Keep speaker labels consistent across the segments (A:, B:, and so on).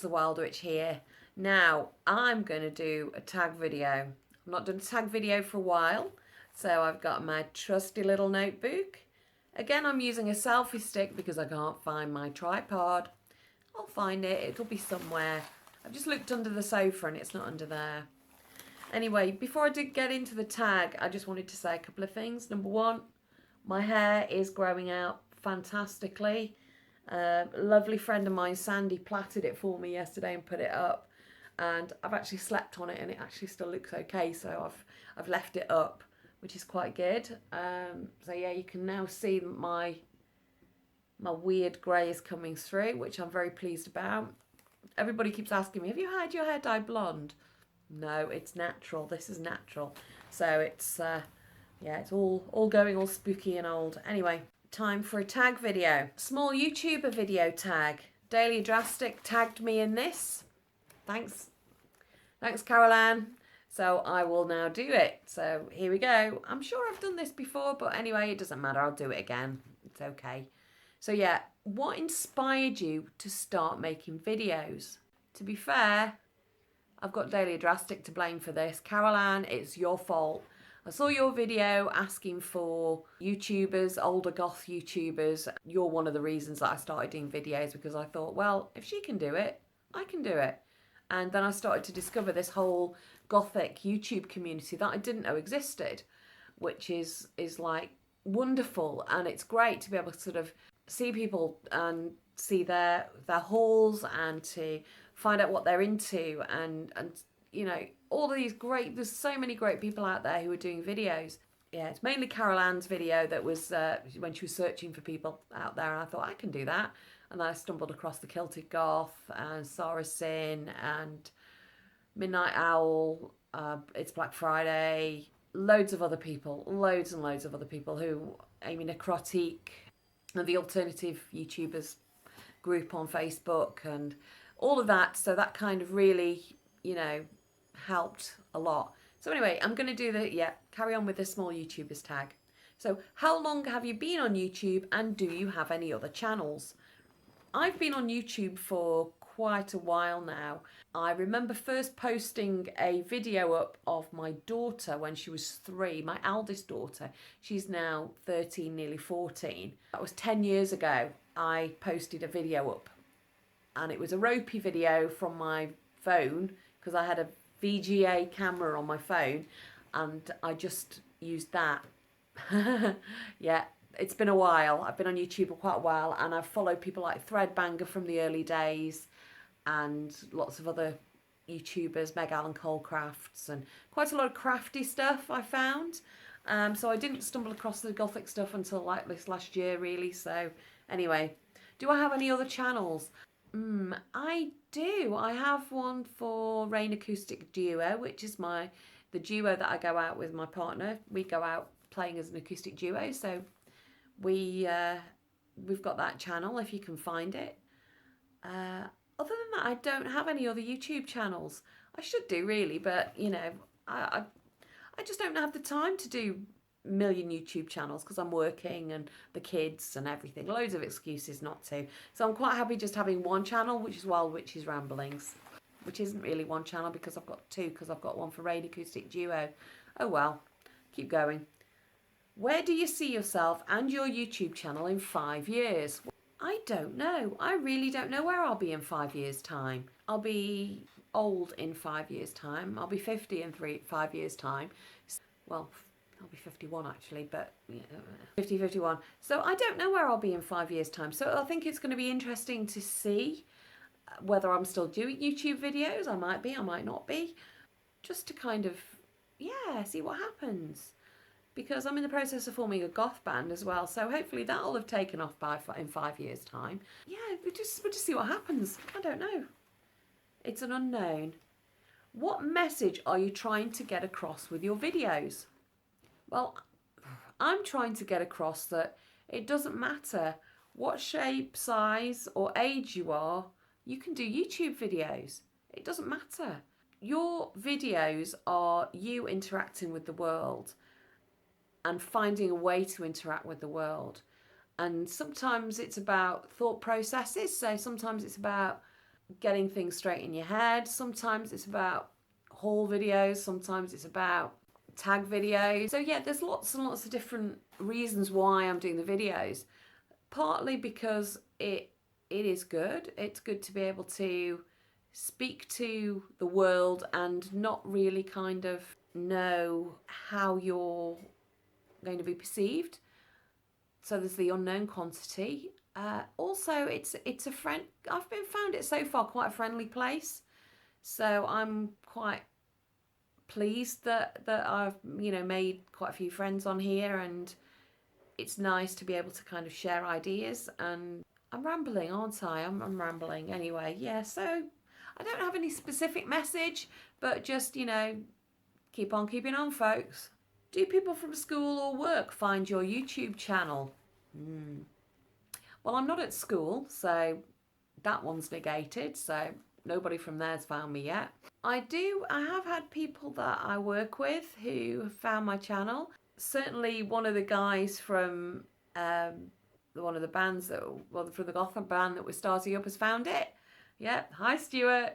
A: the Wyldwych here. Now, I'm going to do a tag video. I've not done a tag video for a while, so I've got my trusty little notebook. Again, I'm using a selfie stick because I can't find my tripod. I'll find it, it'll be somewhere. I've just looked under the sofa and it's not under there. Anyway, before I did get into the tag, I just wanted to say a couple of things. Number one, my hair is growing out fantastically. A lovely friend of mine, Sandy, plaited it for me yesterday and put it up. And I've actually slept on it and it actually still looks okay. So I've left it up, which is quite good. So yeah, you can now see my weird grey is coming through, which I'm very pleased about. Everybody keeps asking me, have you had your hair dyed blonde? No, it's natural. This is natural. So it's, yeah, it's all going all spooky and old. Anyway, time for a tag video. Small YouTuber video tag. Dahlya Drastic tagged me in this. Thanks. Thanks, Caroline. So I will now do it. So here we go. I'm sure I've done this before, but anyway, it doesn't matter. I'll do it again. It's okay. So yeah, what inspired you to start making videos? To be fair, I've got Dahlya Drastic to blame for this. Caroline, it's your fault. I saw your video asking for YouTubers, older goth YouTubers. You're one of the reasons that I started doing videos because I thought, well, if she can do it, I can do it. And then I started to discover this whole gothic YouTube community that I didn't know existed, which is like wonderful. And it's great to be able to sort of see people and see their hauls and to find out what they're into and you know, all of these great, there's so many great people out there who are doing videos. Yeah, it's mainly Carol Ann's video that was when she was searching for people out there, and I thought I can do that. And then I stumbled across the Celtic Goth and Sarah Sin and Midnight Owl, It's Black Friday, loads and loads of other people who, Amy Necrotique, and the alternative YouTubers group on Facebook and all of that. So that kind of really, you know, helped a lot. So anyway, I'm going to do carry on with the small YouTubers tag. So how long have you been on YouTube and do you have any other channels? I've been on YouTube for quite a while now. I remember first posting a video up of my daughter when she was 3, my eldest daughter. She's now 13, nearly 14. That was 10 years ago. I posted a video up and it was a ropey video from my phone because I had a VGA camera on my phone and I just used that. Yeah, it's been a while. I've been on YouTube for quite a while and I've followed people like Threadbanger from the early days and lots of other YouTubers, Meg Allen Colecrafts, and quite a lot of crafty stuff I found. So I didn't stumble across the gothic stuff until like this last year really. So anyway, do I have any other channels? I do. I have one for Rain Acoustic Duo, which is the duo that I go out with my partner. We go out playing as an acoustic duo, so we've got that channel if you can find it. Other than that, I don't have any other YouTube channels. I should do really, but you know, I just don't have the time to do a million YouTube channels because I'm working and the kids and everything. Loads of excuses not to. So I'm quite happy just having one channel, which is Wyldwych Ramblings, which isn't really one channel because I've got 2 because I've got one for Rain Acoustic Duo. Oh well, keep going. Where do you see yourself and your YouTube channel in 5 years? I don't know. I really don't know where I'll be in 5 years' time. I'll be old in 5 years' time. I'll be 50 in 5 years' time. Well, I'll be 51 actually, but yeah, 50, 51. So I don't know where I'll be in 5 years' time. So I think it's going to be interesting to see whether I'm still doing YouTube videos. I might be, I might not be. Just to kind of, yeah, see what happens. Because I'm in the process of forming a goth band as well, so hopefully that'll have taken off in 5 years' time. Yeah, we'll just see what happens. I don't know. It's an unknown. What message are you trying to get across with your videos? Well, I'm trying to get across that it doesn't matter what shape, size, or age you are, you can do YouTube videos. It doesn't matter. Your videos are you interacting with the world and finding a way to interact with the world. And sometimes it's about thought processes. So sometimes it's about getting things straight in your head. Sometimes it's about haul videos. Sometimes it's about tag videos. So yeah, there's lots and lots of different reasons why I'm doing the videos. Partly because it is good. It's good to be able to speak to the world and not really kind of know how you're going to be perceived. So there's the unknown quantity. Also, it's a friend. I've found it so far quite a friendly place. So I'm quite pleased that I've made quite a few friends on here, and it's nice to be able to kind of share ideas. And I'm rambling, aren't I? I'm rambling anyway. Yeah. So I don't have any specific message, but just keep on keeping on, folks. Do people from school or work find your YouTube channel? Well, I'm not at school, so that one's negated. So nobody from there's found me yet. I have had people that I work with who have found my channel. Certainly one of the guys from one of the bands from the Gotham band that we're starting up has found it. Yeah, hi Stuart.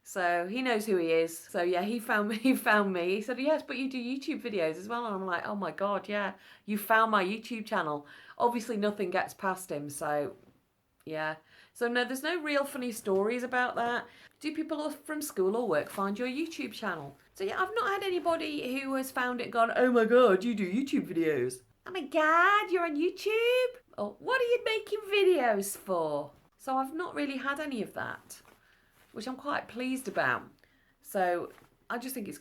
A: So he knows who he is. So yeah, he found me. He said, yes, but you do YouTube videos as well. And I'm like, oh my God, yeah, you found my YouTube channel. Obviously nothing gets past him. So yeah. So no, there's no real funny stories about that. Do people from school or work find your YouTube channel? So yeah, I've not had anybody who has found it and gone, oh my God, you do YouTube videos. Oh my God, you're on YouTube? Or what are you making videos for? So I've not really had any of that, which I'm quite pleased about. So I just think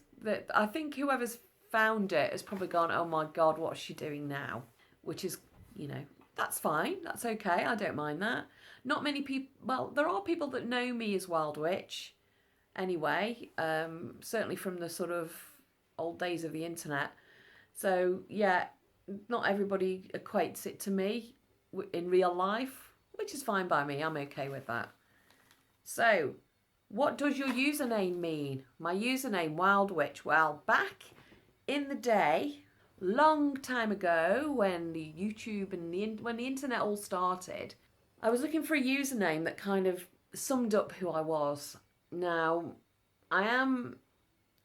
A: I think whoever's found it has probably gone, oh my God, what's she doing now? Which is, that's fine. That's okay. I don't mind that. Not many people, well, there are people that know me as Wild Witch anyway, certainly from the sort of old days of the internet. So yeah, not everybody equates it to me in real life, which is fine by me. I'm okay with that. So, what does your username mean? My username, Wild Witch. Well, back in the day, long time ago, when the YouTube and when the internet all started, I was looking for a username that kind of summed up who I was. Now, I'm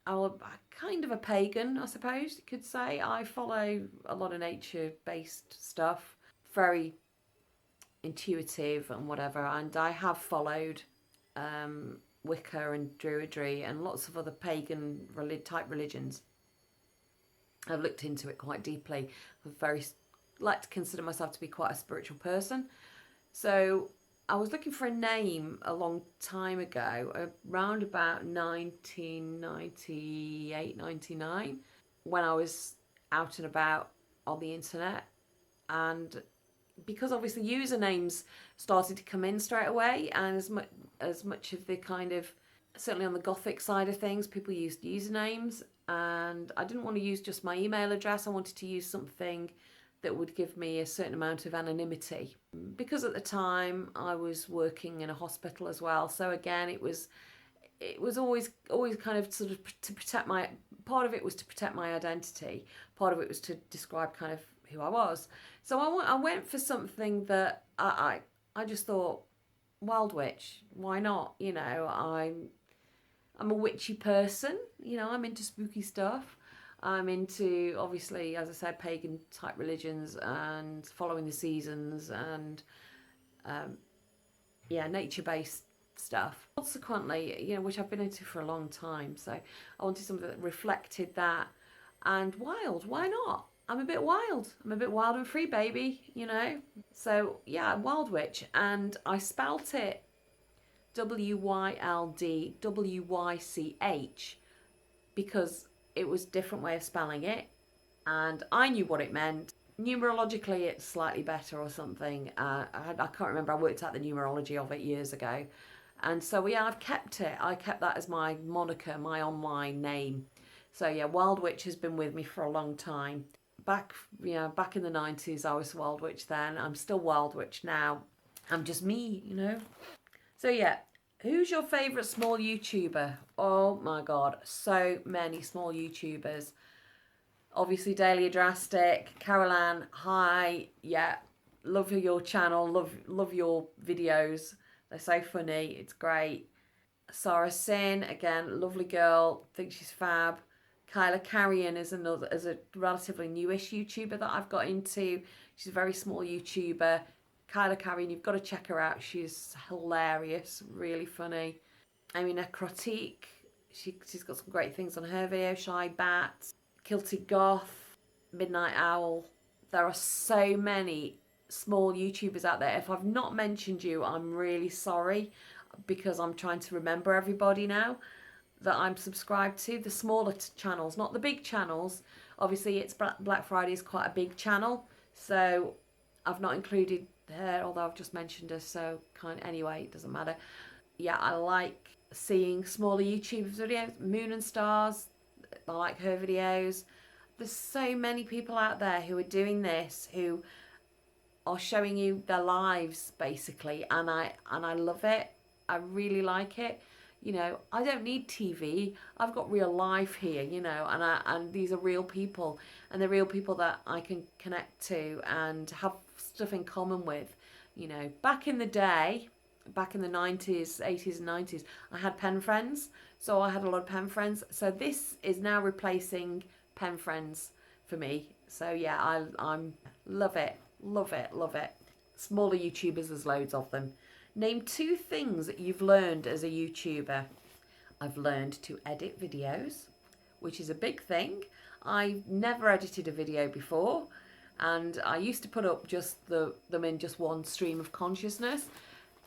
A: kind of a pagan, I suppose you could say. I follow a lot of nature-based stuff, very intuitive and whatever, and I have followed Wicca and Druidry and lots of other pagan type religions. I've looked into it quite deeply. I like to consider myself to be quite a spiritual person. So I was looking for a name a long time ago, around about 1998, 99, when I was out and about on the internet. And because obviously usernames started to come in straight away, and as much of the kind of, certainly on the Gothic side of things, people used usernames, and I didn't want to use just my email address. I wanted to use something that would give me a certain amount of anonymity, because at the time I was working in a hospital as well. So again, it was always kind of sort of to protect my, part of it was to protect my identity, part of it was to describe kind of who I was. So I went for something that I just thought, Wild Witch, why not? I'm a witchy person, I'm into spooky stuff. I'm into, obviously, as I said, pagan type religions and following the seasons and nature-based stuff. Consequently, which I've been into for a long time. So I wanted something that reflected that. And wild, why not? I'm a bit wild. I'm a bit wild and free, baby, So yeah, Wild Witch. And I spelt it WYLDWYCH because it was a different way of spelling it. And I knew what it meant. Numerologically, it's slightly better or something. I can't remember. I worked out the numerology of it years ago. And so, yeah, I've kept it. I kept that as my moniker, my online name. So, yeah, Wild Witch has been with me for a long time. Back in the 90s, I was Wild Witch then. I'm still Wild Witch now. I'm just me, So, yeah. Who's your favourite small YouTuber? Oh my God, so many small YouTubers. Obviously Dahlya Drastic, Caroline, hi, yeah, love your channel, love your videos. They're so funny, it's great. Sarah Sin, again, lovely girl, think she's fab. Kyla Carrion is a relatively newish YouTuber that I've got into. She's a very small YouTuber. Kyla Carrion, you've got to check her out. She's hilarious, really funny. Amy Necrotique, she's got some great things on her video. Shy Bat, Kilted Goth, Midnight Owl. There are so many small YouTubers out there. If I've not mentioned you, I'm really sorry, because I'm trying to remember everybody now that I'm subscribed to. The smaller channels, not the big channels. Obviously, it's Black Friday is quite a big channel, so I've not included her, although I've just mentioned her. So anyway, it doesn't matter. Yeah, I like seeing smaller YouTubers' videos. Moon and Stars, I like her videos. There's so many people out there who are doing this, who are showing you their lives basically, and I love it. I really like it. You know, I don't need TV. I've got real life here, you know, and these are real people, and they're real people that I can connect to and have stuff in common with. You know, back in the day, back in the 90s, 80s and 90s, I had pen friends. So I had a lot of pen friends. So this is now replacing pen friends for me. So yeah, I'm love it, love it, love it. Smaller YouTubers, there's loads of them. Name 2 things that you've learned as a YouTuber. I've learned to edit videos, which is a big thing. I've never edited a video before, and I used to put up just them in just one stream of consciousness.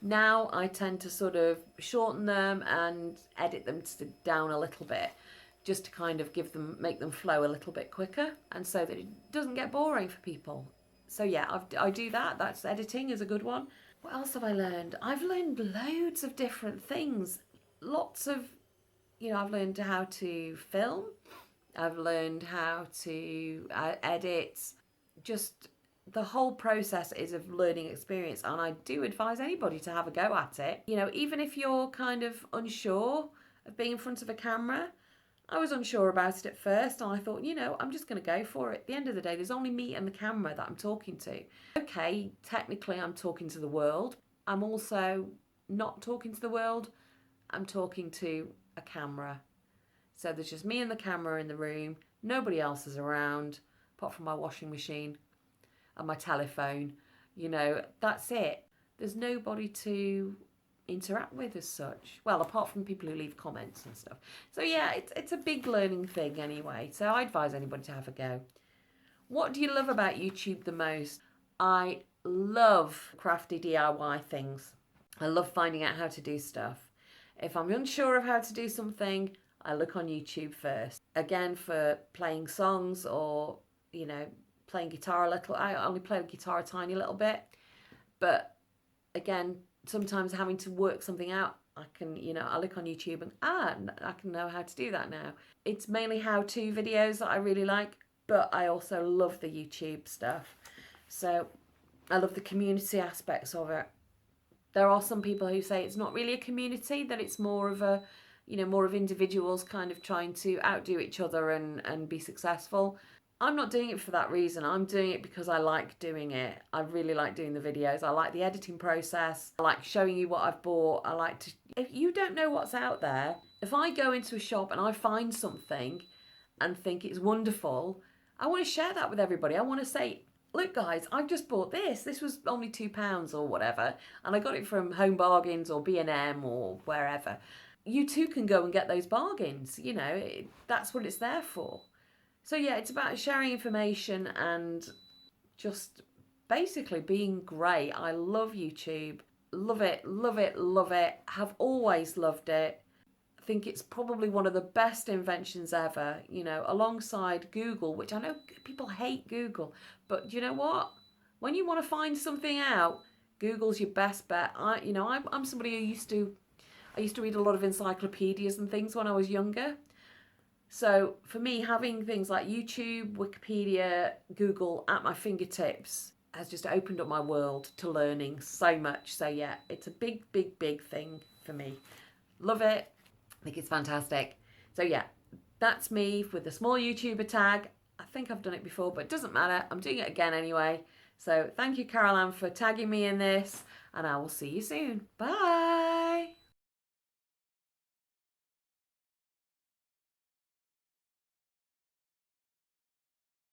A: Now I tend to sort of shorten them and edit them down a little bit, just to kind of make them flow a little bit quicker, and so that it doesn't get boring for people. So yeah, I do that. That's editing is a good one. What else have I learned? I've learned loads of different things. Lots of, I've learned how to film. I've learned how to edit. Just the whole process is a learning experience, and I do advise anybody to have a go at it. You know, even if you're kind of unsure of being in front of a camera. I was unsure about it at first, and I thought, I'm just going to go for it. At the end of the day, there's only me and the camera that I'm talking to. Okay, technically I'm talking to the world. I'm also not talking to the world. I'm talking to a camera. So there's just me and the camera in the room. Nobody else is around, apart from my washing machine and my telephone. That's it. There's nobody to interact with as such. Well, apart from people who leave comments and stuff. So yeah, it's a big learning thing anyway. So I advise anybody to have a go. What do you love about YouTube the most? I love crafty DIY things. I love finding out how to do stuff. If I'm unsure of how to do something, I look on YouTube first. Again, for playing songs or, playing guitar a little. I only play the guitar a tiny little bit. But again, sometimes having to work something out, I look on YouTube and I can know how to do that now. It's mainly how-to videos that I really like, but I also love the YouTube stuff. So I love the community aspects of it. There are some people who say it's not really a community, that it's more of a, more of individuals kind of trying to outdo each other and be successful. I'm not doing it for that reason. I'm doing it because I like doing it. I really like doing the videos. I like the editing process. I like showing you what I've bought. If you don't know what's out there, if I go into a shop and I find something and think it's wonderful, I want to share that with everybody. I want to say, look guys, I've just bought this. This was only £2 or whatever. And I got it from Home Bargains or B&M or wherever. You too can go and get those bargains. That's what it's there for. So yeah, it's about sharing information and just basically being great. I love YouTube. Love it, love it, love it. Have always loved it. I think it's probably one of the best inventions ever, alongside Google, which I know people hate Google. But you know what? When you want to find something out, Google's your best bet. I'm somebody who used to read a lot of encyclopedias and things when I was younger. So for me, having things like YouTube, Wikipedia, Google at my fingertips has just opened up my world to learning so much. So yeah, it's a big, big, big thing for me. Love it. I think it's fantastic. So yeah, that's me with the small YouTuber tag. I think I've done it before, but it doesn't matter. I'm doing it again anyway. So thank you, Carol Ann, for tagging me in this, and I will see you soon. Bye.